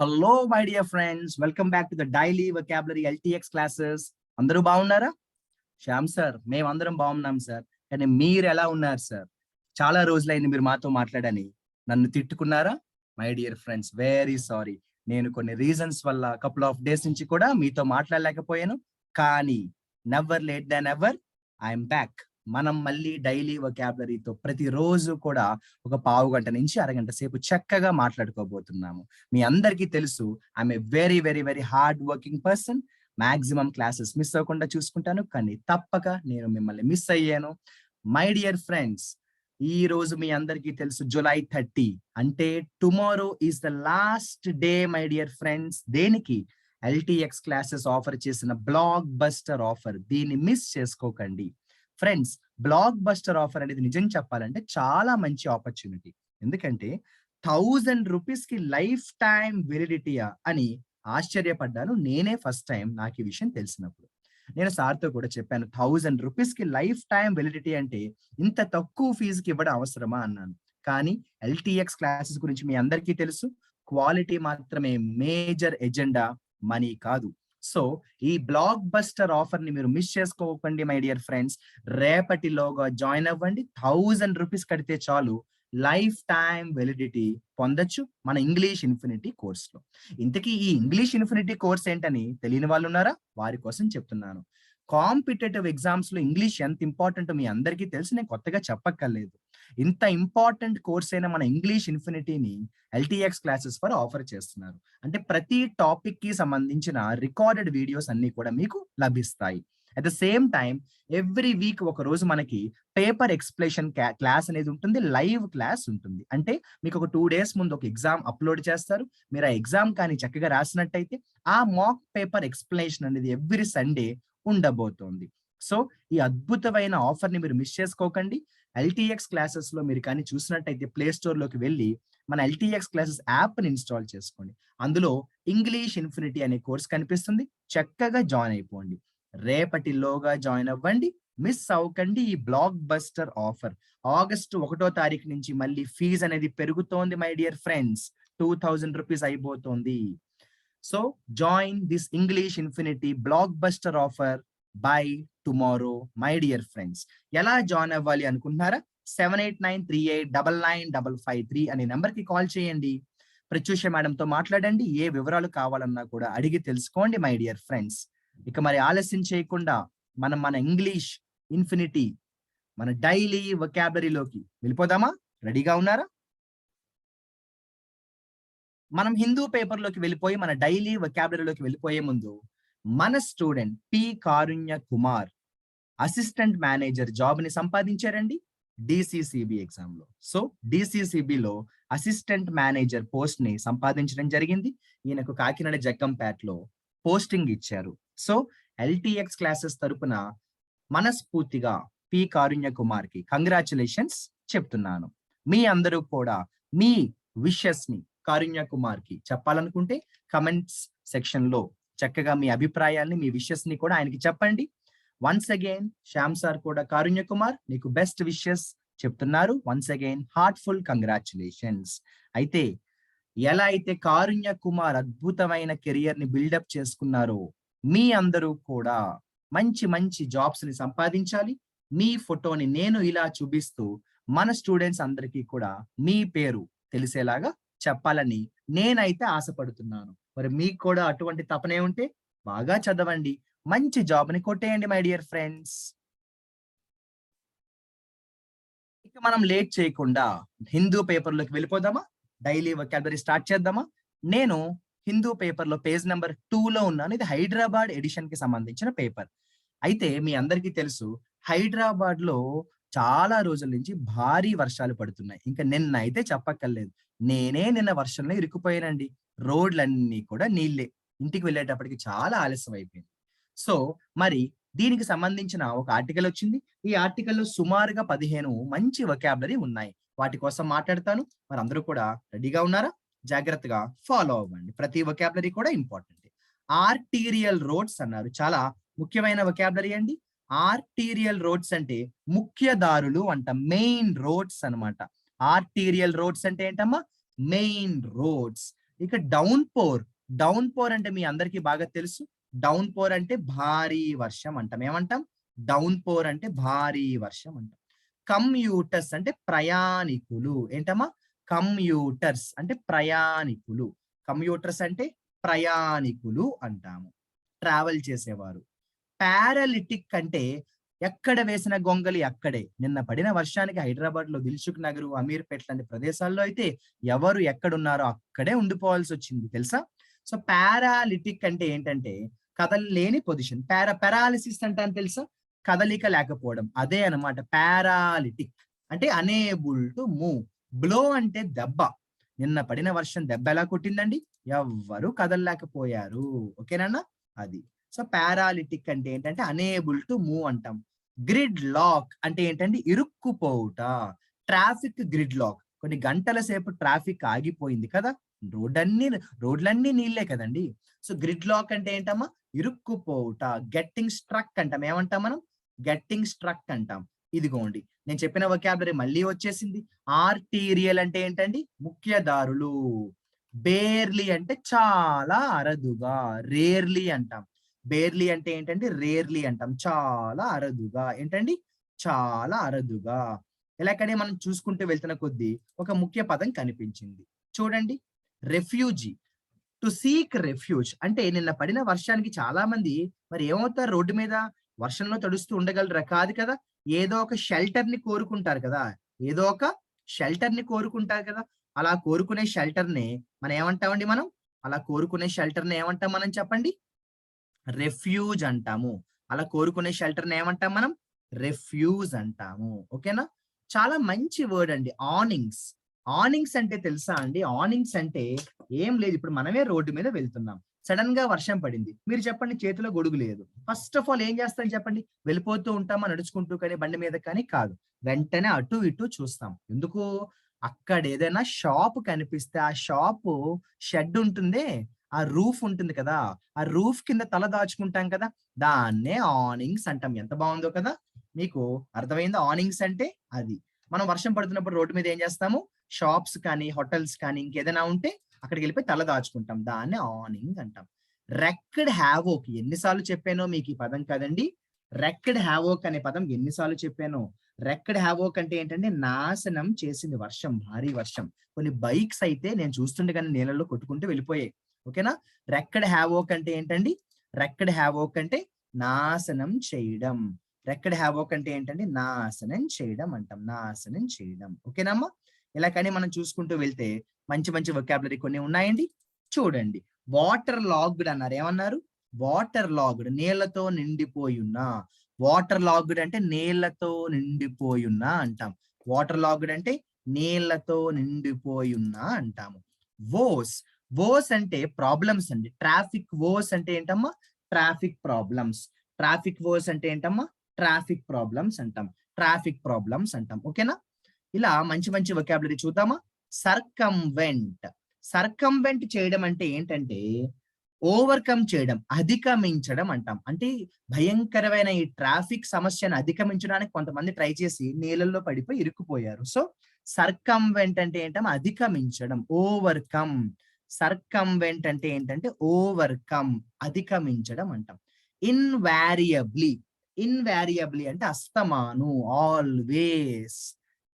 Hello my dear friends, welcome back to the daily vocabulary LTX classes. అందరూ బాగున్నారా? Shyam sir, మేమందరం బాగున్నాం sir. కానీ మీరు ఎలా ఉన్నారు సార్? చాలా రోజులైంది మీరు మాతో మాట్లాడని. నన్ను తిట్టుకున్నారా? My dear friends, very sorry. నేను కొన్ని రీజన్స్ వల్ల కపుల్ ఆఫ్ డేస్ నుంచి కూడా మీతో మాట్లాడలేకపోయాను. కానీ never late than ever, I'm back. మనం మళ్ళీ డైలీ వొకాబులరీతో ప్రతిరోజు కూడా ఒక పావు గంట నుంచి అరగంట సేపు చక్కగా మాట్లాడుకోబోతున్నాము. మీ అందరికీ తెలుసు, I'm a very very very hard working person. Maximum classes miss అవ్వకుండా చూసుకుంటాను, కానీ తప్పక నేను మిమ్మల్ని మిస్ అయ్యాను. మై డియర్ ఫ్రెండ్స్, ఈ రోజు మీ అందరికీ తెలుసు జూలై 30 అంటే tomorrow is the last day my dear friends. దేనికి? ఎల్టీఎక్స్ క్లాసెస్ ఆఫర్ చేసిన బ్లాక్ బస్టర్ ఆఫర్. దీన్ని మిస్ చేసుకోకండి ఫ్రెండ్స్. బ్లాక్ బస్టర్ ఆఫర్ అనేది నిజం చెప్పాలంటే చాలా మంచి ఆపర్చునిటీ. ఎందుకంటే 1000 రూపీస్ కి లైఫ్ టైం వెలిడిటీయా అని ఆశ్చర్యపడ్డాను నేనే ఫస్ట్ టైం నాకు ఈ విషయం తెలిసినప్పుడు. నేను సార్తో కూడా చెప్పాను, 1000 రూపీస్ కి లైఫ్ టైం వెలిడిటీ అంటే ఇంత తక్కువ ఫీజుకి ఇవ్వడం అవసరమా అన్నాను. కానీ ఎల్టీఎక్స్ క్లాసెస్ గురించి మీ అందరికీ తెలుసు, క్వాలిటీ మాత్రమే మేజర్ ఎజెండా, మనీ కాదు. సో ఈ బ్లాక్ బస్టర్ ఆఫర్ ని మీరు మిస్ చేసుకోకండి మై డియర్ ఫ్రెండ్స్. రేపటిలోగా జాయిన్ అవ్వండి. 1000 రూపీస్ కడితే చాలు, లైఫ్ టైం వెలిడిటీ పొందొచ్చు మన ఇంగ్లీష్ ఇన్ఫినిటీ కోర్స్ లో. ఇంతకీ ఈ ఇంగ్లీష్ ఇన్ఫినిటీ కోర్స్ ఏంటని తెలియని వాళ్ళు ఉన్నారా? వారి కోసం చెప్తున్నాను. కాంపిటేటివ్ ఎగ్జామ్స్ లో ఇంగ్లీష్ ఎంత ఇంపార్టెంట్ మీ అందరికీ తెలిసి నేను కొత్తగా చెప్పక్కర్లేదు. ఇంత ఇంపార్టెంట్ కోర్స్ అయిన మన ఇంగ్లీష్ ఇన్ఫినిటీని ఎల్టీఎక్స్ క్లాసెస్ ఫర్ ఆఫర్ చేస్తున్నారు. అంటే ప్రతి టాపిక్ కి సంబంధించిన రికార్డెడ్ వీడియోస్ అన్ని కూడా మీకు లభిస్తాయి. At the same time every week ఒక రోజు మనకి పేపర్ ఎక్స్ప్లెనేషన్ క్లాస్ అనేది ఉంటుంది, లైవ్ క్లాస్ ఉంటుంది. అంటే మీకు ఒక 2 days ముందు ఒక ఎగ్జామ్ అప్లోడ్ చేస్తారు. మీరు ఆ ఎగ్జామ్ కానీ చక్కగా రాసినట్టయితే ఆ మాక్ పేపర్ ఎక్స్ప్లెనేషన్ అనేది ఎవ్రీ సండే ఉండబోతోంది. సో ఈ అద్భుతమైన ఆఫర్ ని మీరు మిస్ చేసుకోకండి. ఎల్టీఎక్స్ క్లాసెస్ లో మీరు కానీ చూసినట్టయితే ప్లే స్టోర్ లోకి వెళ్ళి మన ఎల్టీఎక్స్ క్లాసెస్ యాప్ ని ఇన్స్టాల్ చేసుకోండి. అందులో ఇంగ్లీష్ ఇన్ఫినిటీ అనే కోర్స్ కనిపిస్తుంది. చక్కగా జాయిన్ అయిపోండి. రేపటిలోగా జాయిన్ అవ్వండి. మిస్ అవ్వకండి ఈ బ్లాక్ బస్టర్ ఆఫర్. ఆగస్టు 1వ తారీఖు నుంచి మళ్ళీ ఫీజు అనేది పెరుగుతోంది మై డియర్ ఫ్రెండ్స్. 2000 రూపీస్ అయిపోతుంది. So join this English infinity block buster offer buy tomorrow my dear friends. ఎలా జాయిన్ అవ్వాలి అనుకుంటున్నారా? 7893899553 అనే నెంబర్ కి కాల్ చేయండి. ప్రత్యూష మేడంతో మాట్లాడండి. ఏ వివరాలు కావాలన్నా కూడా అడిగి తెలుసుకోండి మై డియర్ ఫ్రెండ్స్. ఇక మరి ఆలస్యం చేయకుండా మన ఇంగ్లీష్ ఇన్ఫినిటీ, మన డైలీ వొకాబులరీలోకి వెళ్ళిపోదామా? రెడీగా ఉన్నారా? మనం హిందూ పేపర్లోకి వెళ్ళిపోయి మన డైలీ వొకాబులరీలోకి వెళ్ళిపోయే ముందు మన స్టూడెంట్ పి కారుణ్య కుమార్ అసిస్టెంట్ మేనేజర్ జాబ్ ని సంపాదించారండి డిసిసిబి ఎగ్జామ్ లో. సో డిసిసిబిలో అసిస్టెంట్ మేనేజర్ పోస్ట్ ని సంపాదించడం జరిగింది. ఈయనకు కాకినాడ జగ్గంపేటలో పోస్టింగ్ ఇచ్చారు. సో ఎల్టీఎక్స్ క్లాసెస్ తరపున మనస్ఫూర్తిగా పి కారుణ్య కుమార్ కి కంగ్రాచులేషన్స్ చెప్తున్నాను. మీ అందరూ కూడా మీ విషెస్ ని కారుణ్య కుమార్ కి చెప్పాలనుకుంటే కమెంట్స్ సెక్షన్ లో చక్కగా మీ అభిప్రాయాల్ని, మీ విషెస్ ని కూడా ఆయనకి చెప్పండి. వన్స్ అగైన్ శ్యామ్ సార్ కూడా కారుణ్య కుమార్ నీకు బెస్ట్ విషెస్ చెప్తున్నారు. Once again heartful congratulations. అయితే ఎలా అయితే కారుణ్య కుమార్ అద్భుతమైన కెరియర్ ని బిల్డప్ చేసుకున్నారో, మీ అందరూ కూడా మంచి మంచి జాబ్స్ ని సంపాదించాలి. మీ ఫోటోని నేను ఇలా చూపిస్తూ మన స్టూడెంట్స్ అందరికీ కూడా మీ పేరు తెలిసేలాగా చెప్పాలని నేనైతే ఆశపడుతున్నాను. మరి మీకు కూడా అటువంటి తపనే ఉంటే బాగా చదవండి, మంచి జాబ్ ని కొట్టేయండి మై డియర్ ఫ్రెండ్స్. ఇక మనం లేట్ చేయకుండా హిందూ పేపర్లోకి వెళ్ళిపోదామా? డైలీ వొకాబులరీ స్టార్ట్ చేద్దామా? నేను హిందూ పేపర్ లో పేజ్ నెంబర్ 2 లో ఉన్నాను. ఇది హైదరాబాద్ ఎడిషన్ కి సంబంధించిన పేపర్. అయితే మీ అందరికీ తెలుసు, హైదరాబాద్ లో చాలా రోజుల నుంచి భారీ వర్షాలు పడుతున్నాయి. ఇంకా నిన్న అయితే చెప్పక్కర్లేదు. నేనే నిన్న వర్షంలో ఇరుక్కుపోయానండి. రోడ్లన్నీ కూడా నీళ్ళే. ఇంటికి వెళ్ళేటప్పటికి చాలా ఆలస్యం అయిపోయింది. సో మరి దీనికి సంబంధించిన ఒక ఆర్టికల్ వచ్చింది. ఈ ఆర్టికల్లో సుమారుగా 15 మంచి వొకాబులరీ ఉన్నాయి. వాటి కోసం మాట్లాడతాను. మరి అందరూ కూడా రెడీగా ఉన్నారా? జాగ్రత్తగా ఫాలో అవ్వండి. ప్రతి వొకాబులరీ కూడా ఇంపార్టెంట్. ఆర్టీరియల్ రోడ్స్ అన్నారు. చాలా ముఖ్యమైన వొకాబులరీ అండి. ఆర్టీరియల్ రోడ్స్ అంటే ముఖ్య దారులు అంట, మెయిన్ రోడ్స్ అన్నమాట. ఆర్టీరియల్ రోడ్స్ అంటే ఏంటమ్మా? Main roads. ఇక డౌన్ పోర్ అంటే మీ అందరికీ బాగా తెలుసు. డౌన్ పోర్ అంటే భారీ వర్షం అంటాం. ఏమంటాం? డౌన్ పోర్ అంటే భారీ వర్షం అంటాం. కమ్యూటర్స్ అంటే ప్రయాణికులు. ఏంటమ్మా? కమ్యూటర్స్ అంటే ప్రయాణికులు. కమ్యూటర్స్ అంటే ప్రయాణికులు అంటాము. ట్రావెల్ చేసేవారు. పారాలిటిక్ అంటే ఎక్కడ వేసిన గొంగలి అక్కడే. నిన్న పడిన వర్షానికి హైదరాబాద్ లో దిల్సుఖ్ నగర్, అమీర్పేట్ లాంటి ప్రదేశాల్లో అయితే ఎవరు ఎక్కడున్నారో అక్కడే ఉండిపోవాల్సి వచ్చింది తెలుసా? సో పారాలిటిక్ అంటే ఏంటంటే కదలలేని పొజిషన్. పారాలిసిస్ అంటే అని తెలుసా? కదలిక లేకపోవడం. అదే అన్నమాట పారాలిటిక్ అంటే అనేబుల్ టు మూవ్. బ్లో అంటే దెబ్బ. నిన్న పడిన వర్షం దెబ్బ ఎలా కొట్టిందండి? ఎవ్వరు కదలలేకపోయారు. ఓకేనా? అది. సో పారాలిటిక్ అంటే ఏంటంటే అనేబుల్ టు మూవ్ అంటాం. గ్రిడ్ లాక్ అంటే ఏంటంటే ఇరుక్కుపోవుట. Traffic grid lock. కొన్ని గంటల సేపు ట్రాఫిక్ ఆగిపోయింది కదా, రోడ్లన్నీ నీళ్ళే కదండి. సో గ్రిడ్ లాక్ అంటే ఏంటమ్మా? ఇరుక్కుపోవుట. గెట్టింగ్ స్ట్రక్ అంటాం. ఏమంటాం మనం? గెట్టింగ్ స్ట్రక్ అంటాం. ఇదిగోండి నేను చెప్పిన వొకాబులరీ మళ్ళీ వచ్చేసింది. ఆర్టీరియల్ అంటే ఏంటండి? ముఖ్యదారులు. బేర్లీ అంటే చాలా అరుదుగా. రేర్లీ అంటాం. బేర్లీ అంటే ఏంటంటే రేర్లీ అంటాం. చాలా అరుదుగా. ఏంటండి? చాలా అరుదుగా. ఇలాగనే మనం చూసుకుంటూ వెళ్తున్న కొద్దీ ఒక ముఖ్య పదం కనిపించింది. చూడండి, రెఫ్యూజీ. టు సీక్ రెఫ్యూజ్ అంటే నిన్న పడిన వర్షానికి చాలా మంది మరి ఏమవుతారు? రోడ్డు మీద వర్షంలో తడుస్తూ ఉండగలరా? కాదు కదా. ఏదో ఒక షెల్టర్ ని కోరుకుంటారు కదా. ఏదో ఒక షెల్టర్ ని కోరుకుంటారు కదా. అలా కోరుకునే షెల్టర్ ని మనం ఏమంటామండి? అలా కోరుకునే షెల్టర్ ని ఏమంటాం మనం? చెప్పండి. రెఫ్యూజ్ అంటాము. అలా కోరుకునే షెల్టర్ ని ఏమంటాం మనం? రెఫ్యూజ్ అంటాము. ఓకేనా? చాలా మంచి వర్డ్ అండి ఆనింగ్స్. ఆనింగ్స్ అంటే తెలుసా అండి? ఆనింగ్స్ అంటే ఏం లేదు. ఇప్పుడు మనమే రోడ్డు మీద వెళ్తున్నాం. సడన్ గా వర్షం పడింది. మీరు చెప్పండి, చేతిలో గొడుగు లేదు. ఫస్ట్ ఆఫ్ ఆల్ ఏం చేస్తాం చెప్పండి? వెళ్ళిపోతూ ఉంటామా నడుచుకుంటూ కానీ, బండి మీద కానీ? కాదు. వెంటనే అటు ఇటు చూస్తాం. ఎందుకు? అక్కడ ఏదైనా షాప్ కనిపిస్తే ఆ షాపు షెడ్ ఉంటుంది, ఆ రూఫ్ ఉంటుంది కదా, ఆ రూఫ్ కింద తల దాచుకుంటాం కదా, దాన్నే ఆనింగ్స్ అంటాం. ఎంత బాగుందో కదా. మీకు అర్థమైందా? ఆనింగ్స్ అంటే అది. మనం వర్షం పడుతున్నప్పుడు రోడ్డు మీద ఏం చేస్తాము? షాప్స్ కానీ, హోటల్స్ కానీ, ఇంకేదైనా ఉంటే అక్కడికి వెళ్ళిపోయి తల దాచుకుంటాం. దాన్ని ఆనింగ్ అంటాం. రెక్డ్ హ్యావోక్. ఎన్నిసార్లు చెప్పానో మీకు ఈ పదం కదండి. రెక్డ్ హ్యావోక్ అనే పదం ఎన్నిసార్లు చెప్పానో. రెక్డ్ హ్యావోక్ అంటే ఏంటంటే నాశనం చేసింది వర్షం, భారీ వర్షం. కొన్ని బైక్స్ అయితే నేను చూస్తుండగానే నీళ్ళలో కొట్టుకుంటూ వెళ్ళిపోయాయి. ఓకేనా? రెక్డ్ హ్యావోక్ అంటే ఏంటండి? రెక్డ్ హ్యావోక్ అంటే నాశనం చేయడం. రెక్డ్ హ్యావోక్ అంటే ఏంటంటే నాశనం చేయడం అంటాం. నాశనం చేయడం. ఓకేనమ్మా? ఇలా కానీ మనం చూసుకుంటూ వెళ్తే మంచి మంచి వొకాబులరీ కొన్ని ఉన్నాయండి. చూడండి, వాటర్ లాగ్డ్ అన్నారు. ఏమన్నారు? Water logged. నీళ్లతో నిండిపోయి ఉన్నా. వాటర్ లాగ్డ్ అంటే నీళ్లతో నిండిపోయి ఉన్నా అంటాం. వాటర్ లాగ్డ్ అంటే నీళ్లతో నిండిపోయి ఉన్నా అంటాము. వోస్. వోస్ అంటే ప్రాబ్లమ్స్ అండి. ట్రాఫిక్ వోస్ అంటే ఏంటమ్మా? Traffic problems. ట్రాఫిక్ వోస్ అంటే ఏంటమ్మా? ట్రాఫిక్ ప్రాబ్లమ్స్ అంటాం. ట్రాఫిక్ ప్రాబ్లమ్స్ అంటాం. ఓకేనా? ఇలా మంచి మంచి వొకాబులరీ చూద్దామా? సర్కంవెంట్. సర్కంవెంట్ చేయడం అంటే ఏంటంటే ఓవర్కమ్ చేయడం, అధిగమించడం అంటాం. అంటే భయంకరమైన ఈ ట్రాఫిక్ సమస్యను అధిగమించడానికి కొంతమంది ట్రై చేసి నీళ్ళల్లో పడిపోయి ఇరుక్కుపోయారు. సో సర్కంవెంట్ అంటే ఏంటమ్మా? అధిగమించడం. ఓవర్కమ్. సర్కంవెంట్ అంటే ఏంటంటే ఓవర్కమ్, అధిగమించడం అంటాం. ఇన్వారియబ్లీ. ఇన్వారియబ్లీ అంటే అస్తమాను, ఆల్వేస్.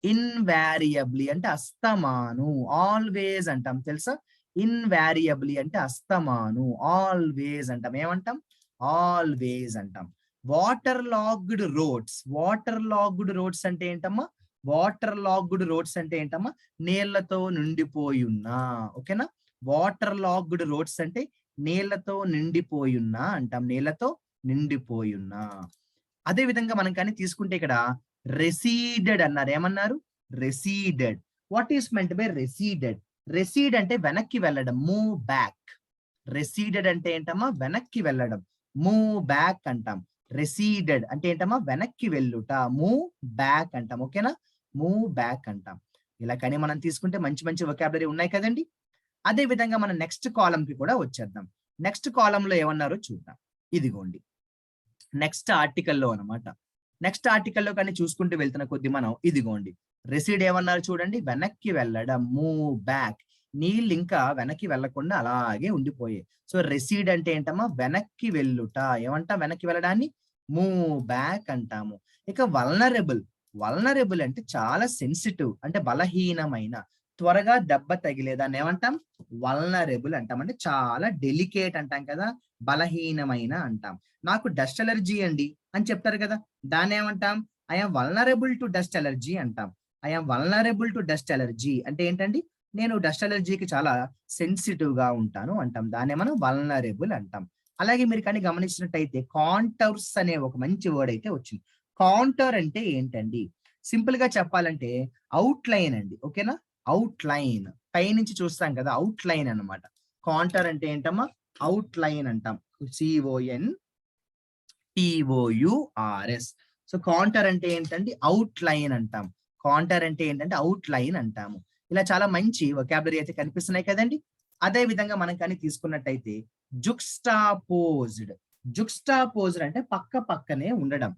ఇన్వారియబ్లీ అంటే అస్తమాను, ఆల్వేస్ అంటాం. తెలుసా? ఇన్వారియబ్లీ అంటే అస్తమాను, ఆల్వేస్ అంటాం. ఏమంటాం? ఆల్వేస్ అంటాం. Water logged roads. Water logged roads అంటే ఏంటమ్మా? వాటర్ లాగ్డ్ రోడ్స్ అంటే ఏంటమ్మా? నీళ్లతో నిండిపోయి ఉన్నా. ఓకేనా? వాటర్ లాగ్డ్ రోడ్స్ అంటే నీళ్లతో నిండిపోయి ఉన్నా అంటాం. నీళ్లతో నిండిపోయి ఉన్నా. అదే విధంగా మనం కానీ తీసుకుంటే ఇక్కడ రెసీడెడ్ అన్నారు. ఏమన్నారు? Receded. What is meant by receded? Recede అంటే వెనక్కి వెళ్ళడం, మూవ్ బ్యాక్. రెసీడెడ్ అంటే ఏంటమ్మా? వెనక్కి వెళ్ళడం, మూవ్ బ్యాక్ అంటాం. రెసీడెడ్ అంటే ఏంటమ్మా? వెనక్కి వెళ్ళుట, మూవ్ బ్యాక్ అంటాం. ఓకేనా? మూవ్ బ్యాక్ అంటాం. ఇలా కానీ మనం తీసుకుంటే మంచి మంచి వొకాబులరీ ఉన్నాయి కదండి. అదే విధంగా మనం నెక్స్ట్ కాలం కి కూడా వచ్చేద్దాం. నెక్స్ట్ కాలంలో ఏమన్నారో చూద్దాం. ఇదిగోండి నెక్స్ట్ ఆర్టికల్లో అనమాట. నెక్స్ట్ ఆర్టికల్లో కానీ చూసుకుంటూ వెళ్తున్న కొద్ది మనం ఇదిగోండి రెసీడ్ ఏమన్నారు చూడండి. వెనక్కి వెళ్ళడం, మూవ్ బ్యాక్. నీళ్ళు ఇంకా వెనక్కి వెళ్ళకుండా అలాగే ఉండిపోయాయి. సో రెసీడ్ అంటే ఏంటమ్మా, వెనక్కి వెళ్ళుట. ఏమంటాం వెనక్కి వెళ్ళడాన్ని? మూవ్ బ్యాక్ అంటాము. ఇక వల్నరబుల్, వల్నరబుల్ అంటే చాలా సెన్సిటివ్, అంటే బలహీనమైన, త్వరగా దెబ్బ తగిలే దాన్ని ఏమంటాం? వల్నరబుల్ అంటాం. అంటే చాలా డెలికేట్ అంటాం కదా, బలహీనమైన అంటాం. నాకు డస్ట్ అలర్జీ అండి అని చెప్తారు కదా, దాన్ని ఏమంటాం? I'm vulnerable to dust allergy అంటాం. I'm vulnerable to dust allergy అంటే ఏంటండి, నేను డస్ట్ అలర్జీకి చాలా సెన్సిటివ్ గా ఉంటాను అంటాం. దాన్ని మనం వల్నరబుల్ అంటాం. అలాగే మీరు కానీ గమనించినట్టయితే కాంటౌర్స్ అనే ఒక మంచి వర్డ్ అయితే వచ్చింది. కాంటౌర్ అంటే ఏంటండి? సింపుల్ గా చెప్పాలంటే అవుట్ లైన్ అండి. ఓకేనా? అవుట్ లైన్ పైనుంచి చూస్తాం కదా, అవుట్ లైన్ అన్నమాట. కాంటౌర్ అంటే ఏంటమ్మా? అవుట్ లైన్ అంటాం. CONTOURS. సో కాంటౌర్ అంటే ఏంటండి? అవుట్ లైన్ అంటాం. కాంటౌర్ అంటే ఏంటంటే అవుట్ లైన్ అంటాము. ఇలా చాలా మంచి వొకాబులరీ అయితే కనిపిస్తున్నాయి కదండి. అదే విధంగా మనం కానీ తీసుకున్నట్టయితే జుక్స్టాపోజ్డ్. జుక్స్టాపోజ్డ్ అంటే పక్క పక్కనే ఉండడం.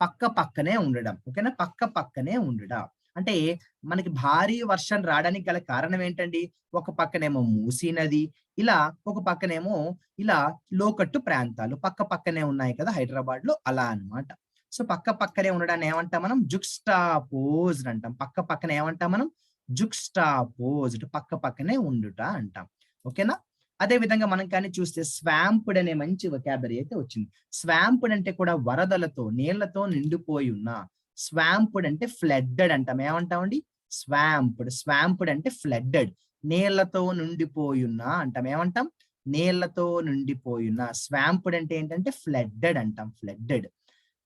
పక్క పక్కనే ఉండడం. ఓకేనా? పక్క పక్కనే ఉండడం. అంటే మనకి భారీ వర్షం రావడానికి గల కారణం ఏంటండి? ఒక పక్కనేమో మూసీ నది, ఇలా ఒక పక్కనేమో ఇలా లోకట్టు ప్రాంతాలు పక్క పక్కనే ఉన్నాయి కదా హైదరాబాద్‌లో, అలా అన్నమాట. సో పక్క పక్కనే ఉండడాన్ని ఏమంటాం మనం? జుక్స్టాపోజ్డ్ అంటాం. పక్క పక్కన ఏమంటాం మనం? జుక్స్టాపోజ్డ్, పక్క పక్కనే ఉండుట అంటాం. ఓకేనా? అదే విధంగా మనం కానీ చూస్తే స్వాంప్డ్ అనే మంచి వొకాబులరీ అయితే వచ్చింది. స్వాంప్డ్ అంటే కూడా వరదలతో, నీళ్లతో నిండిపోయి ఉన్న. స్వాంప్డ్ అంటే ఫ్లడ్డెడ్ అంటాం. ఏమంటామండి? స్వాంప్డ్. స్వాంప్డ్ అంటే ఫ్లడ్డెడ్, నీళ్లతో నిండిపోయున్న అంటాం. ఏమంటాం? నీళ్లతో నిండిపోయున్న. స్వాంప్డ్ అంటే ఏంటంటే ఫ్లడ్డెడ్ అంటాం. ఫ్లడ్డెడ్.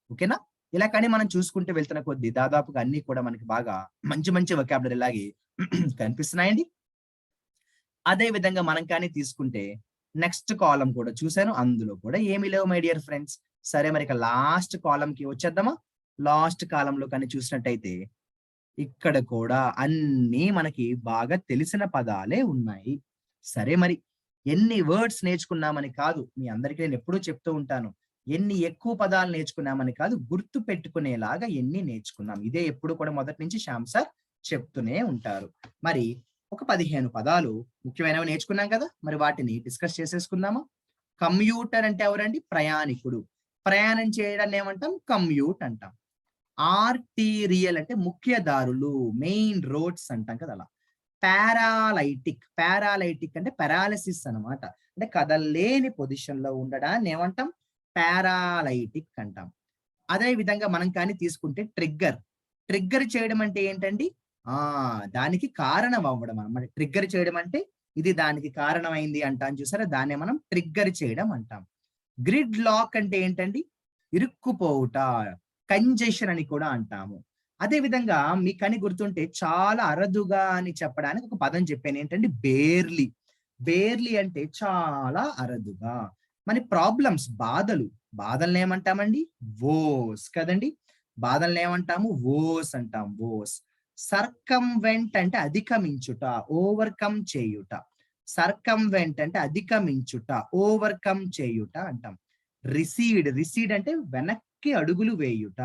ఓకేనా? ఇలా కానీ మనం చూసుకుంటూ వెళ్తున్న కొద్దీ దాదాపుగా అన్ని కూడా మనకి బాగా మంచి మంచి వొకాబులరీ లాగే కనిపిస్తున్నాయండి. అదే విధంగా మనం కానీ తీసుకుంటే నెక్స్ట్ కాలమ్ కూడా చూసాను. అందులో కూడా ఏమీ లేవు మై డియర్ ఫ్రెండ్స్. సరే మరి ఇక లాస్ట్ కాలమ్‌కి వచ్చేద్దామా? లాస్ట్ కాలమ్‌లో కానీ చూసినట్టయితే ఇక్కడ కూడా అన్నీ మనకి బాగా తెలిసిన పదాలే ఉన్నాయి. సరే మరి ఎన్ని వర్డ్స్ నేర్చుకున్నామని కాదు, మీ అందరికీ నేను ఎప్పుడూ చెప్తూ ఉంటాను. ఎన్ని ఎక్కువ పదాలు నేర్చుకున్నామని కాదు, గుర్తు పెట్టుకునేలాగా ఎన్ని నేర్చుకున్నాం. ఇదే ఎప్పుడు కూడా మొదటి నుంచి శ్యామ్ సార్ చెప్తూనే ఉంటారు. మరి ఒక 15 పదాలు ముఖ్యమైనవి నేర్చుకున్నాం కదా, మరి వాటిని డిస్కస్ చేసేసుకుందామా? కమ్యూటర్ అంటే ఎవరండి? ప్రయాణికుడు. ప్రయాణం చేయడాన్ని ఏమంటాం? కమ్యూట్ అంటాం. ఆర్టీరియల్ అంటే ముఖ్య దారులు, మెయిన్ రోడ్స్ అంటాం కదా అలా. పారాలైటిక్, పారాలైటిక్ అంటే పారాలిసిస్ అన్నమాట. అంటే కదల్లేని పొజిషన్ లో ఉండడాన్ని ఏమంటాం? పారాలైటిక్ అంటాం. అదే విధంగా మనం కానీ తీసుకుంటే ట్రిగ్గర్. ట్రిగ్గర్ చేయడం అంటే ఏంటండి? ఆ దానికి కారణం అవ్వడం అన్నమాట. ట్రిగ్గర్ చేయడం అంటే ఇది దానికి కారణమైంది అంటాం చూసారా, దాన్నే మనం ట్రిగ్గర్ చేయడం అంటాం. గ్రిడ్ లాక్ అంటే ఏంటండి? ఇరుక్కుపోవుట, కంజెషన్ అని కూడా అంటాము. అదే విధంగా మీకని గుర్తుంటే చాలా అరుదుగా అని చెప్పడానికి ఒక పదం చెప్పాను. ఏంటంటే బేర్లీ. బేర్లీ అంటే చాలా అరుదుగా. మరి ప్రాబ్లమ్స్, బాధలు, బాధల్ని ఏమంటామండి? వోస్ కదండి. బాధల్ని ఏమంటాము? వోస్ అంటాం. వోస్. సర్కంవెంట్ అంటే అధిగమించుట, ఓవర్‌కమ్ చేయుట. సర్కంవెంట్ అంటే అధిగమించుట, ఓవర్‌కమ్ చేయుట అంటాం. రిసీడ్, రిసీడ్ అంటే వెనక్కి అడుగులు వేయుట.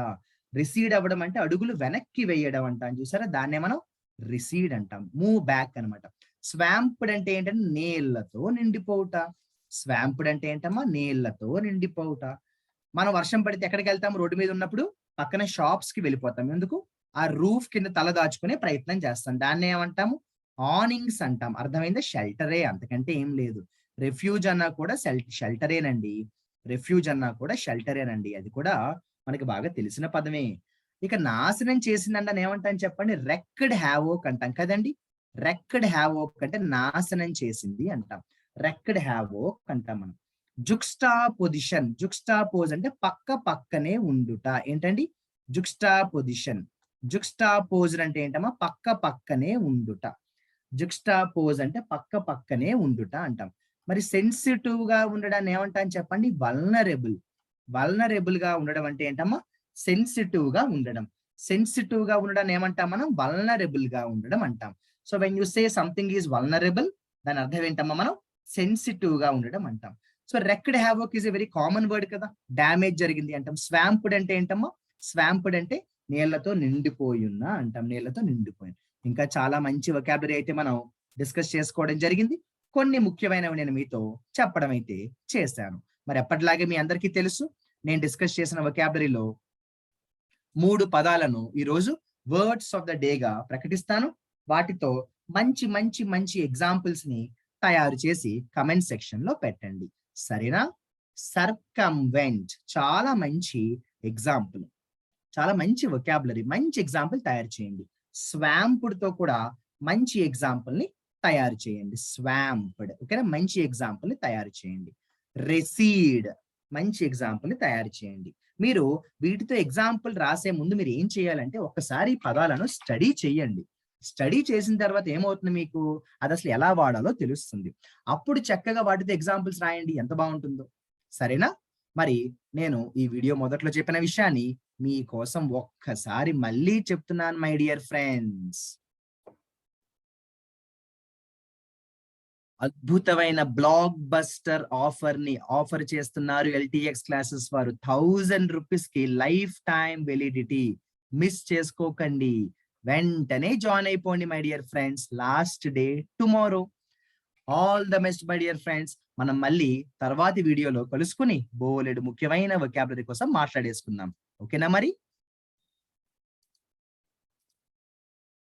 రిసీడ్ అవ్వడం అంటే అడుగులు వెనక్కి వేయడం అంటాం చూసారా, దాన్నే మనం రిసీడ్ అంటాం. మూవ్ బ్యాక్ అన్నమాట. స్వాంప్డ్ అంటే ఏంటంటే నీళ్లతో నిండిపోవుట. స్వాంప్డ్ అంటే ఏంటమ్మా? నీళ్లతో నిండిపోవుట. మనం వర్షం పడితే ఎక్కడికి వెళ్తాం? రోడ్డు మీద ఉన్నప్పుడు పక్కన షాప్స్ కి వెళ్ళిపోతాం. ఎందుకు? ఆ రూఫ్ కింద తల దాచుకునే ప్రయత్నం చేస్తాం. దాన్ని ఏమంటాము? ఆనింగ్స్ అంటాం. అర్థమైందా? షెల్టరే, అంతకంటే ఏం లేదు. రెఫ్యూజ్ అన్నా కూడా షెల్టరేనండి. రెఫ్యూజ్ అన్నా కూడా షెల్టరేనండి. అది కూడా మనకి బాగా తెలిసిన పదమే. ఇక నాశనం చేసిందంటే అని ఏమంటాం చెప్పండి? రెక్డ్ హ్యావోక్ అంటాం కదండి. రెక్డ్ హ్యావోక్ అంటే నాశనం చేసింది అంటాం. రెక్డ్ హ్యావోక్ అంటాం మనం. జుక్స్టా పొజిషన్, జుక్స్టాపోజ్ అంటే పక్క పక్కనే ఉండుట. ఏంటండి? జుక్స్టాపోజిషన్. జుక్స్టాపోజ్ అంటే ఏంటమ్మా? పక్క పక్కనే ఉండుట. జుక్స్టాపోజ్ అంటే పక్క పక్కనే ఉండుట అంటాం. మరి సెన్సిటివ్ గా ఉండడాన్ని ఏమంటాం చెప్పండి? వల్నరబుల్. వల్నరబుల్ గా ఉండడం అంటే ఏంటమ్మా? సెన్సిటివ్ గా ఉండడం. సెన్సిటివ్ గా ఉండడాన్ని ఏమంటాం మనం? వల్నరబుల్ గా ఉండడం అంటాం. So when you say something is vulnerable, దాని అర్థం ఏంటమ్మా? మనం సెన్సిటివ్ గా ఉండడం అంటాం. So wrecked havoc is a very common word కదా. డ్యామేజ్ జరిగింది అంటాం. స్వాంప్డ్ అంటే ఏంటమ్మా? స్వాంప్డ్ అంటే నీళ్లతో నిండిపోయున్న అంటాం. నీళ్లతో నిండిపోయింది. ఇంకా చాలా మంచి వొకాబులరీ అయితే మనం డిస్కస్ చేసుకోవడం జరిగింది. కొన్ని ముఖ్యమైనవి నేను మీతో చెప్పడం అయితే చేశాను. మరి ఎప్పటిలాగే మీ అందరికీ తెలుసు, నేను డిస్కస్ చేసిన వొకాబులరీలో 3 పదాలను ఈరోజు వర్డ్స్ ఆఫ్ ద డేగా ప్రకటిస్తాను. వాటితో మంచి మంచి మంచి ఎగ్జాంపుల్స్ ని తయారు చేసి కమెంట్ సెక్షన్ లో పెట్టండి. సరేనా? సర్కంవెంట్ చాలా మంచి ఎగ్జాంపుల్, చాలా మంచి వొకాబులరీ, మంచి ఎగ్జాంపుల్ తయారు చేయండి. స్వాంపుడ్ తో కూడా మంచి ఎగ్జాంపుల్ ని తయారు చేయండి. స్వాంప్డ్, ఓకేనా? మంచి ఎగ్జాంపుల్ ని తయారు చేయండి. రెసీడ్, మంచి ఎగ్జాంపుల్ ని తయారు చేయండి. మీరు వీటితో ఎగ్జాంపుల్ రాసే ముందు మీరు ఏం చేయాలంటే ఒక్కసారి పదాలను స్టడీ చేయండి. స్టడీ చేసిన తర్వాత ఏమవుతుంది, మీకు అది అసలు ఎలా వాడాలో తెలుస్తుంది. అప్పుడు చక్కగా వాటితో ఎగ్జాంపుల్స్ రాయండి, ఎంత బాగుంటుందో. సరేనా? మరి నేను ఈ వీడియో మొదట్లో చెప్పిన విషయాన్ని మీకోసం ఒక్కసారి మళ్ళీ చెప్తున్నాను మై డియర్ ఫ్రెండ్స్. అద్భుతమైన బ్లాక్ బస్టర్ ఆఫర్ చేస్తున్నారు ఎల్టీఎక్స్ క్లాసెస్ వారు. 1000 రూపీస్ కి లైఫ్ టైం వెలిడిటీ. మిస్ చేసుకోకండి, వెంటనే జాయిన్ అయిపోండి my dear friends. Last day tomorrow. All the best my dear friends. మనం మళ్ళీ తర్వాతి వీడియోలో కలుసుకుని బోలెడు ముఖ్యమైన వొకాబులరీ కోసం మాట్లాడేసుకుందాం. ఓకేనా మరి?